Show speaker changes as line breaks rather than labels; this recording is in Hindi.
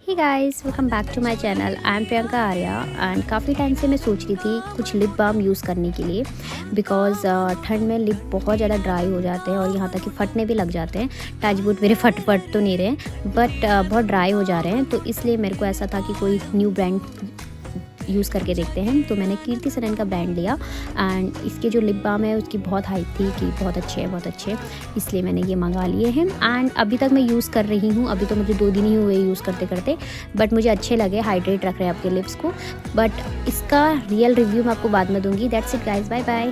Hey guys, welcome back to my channel. I am Priyanka Arya and काफ़ी टाइम से मैं सोच रही थी कुछ लिप बाम यूज़ करने के लिए बिकॉज़ ठंड में लिप बहुत ज़्यादा ड्राई हो जाते हैं और यहाँ तक कि फटने भी लग जाते हैं। टच वुड मेरे फट तो नहीं रहे बट बहुत ड्राई हो जा रहे हैं, तो इसलिए मेरे को ऐसा था कि कोई न्यू ब्रांड यूज़ करके देखते हैं। तो मैंने कीर्ति सनन का ब्रांड लिया एंड इसके जो लिप बाम है उसकी बहुत हाइप थी कि बहुत अच्छे हैं, बहुत अच्छे, इसलिए मैंने ये मंगा लिए हैं एंड अभी तक मैं यूज़ कर रही हूँ। अभी तो मुझे 2 दिन ही हुए यूज़ करते करते, बट मुझे अच्छे लगे, हाइड्रेट रख रहे हैं आपके लिप्स को। बट इसका रियल रिव्यू मैं आपको बाद में दूँगी। That's it guys, bye bye.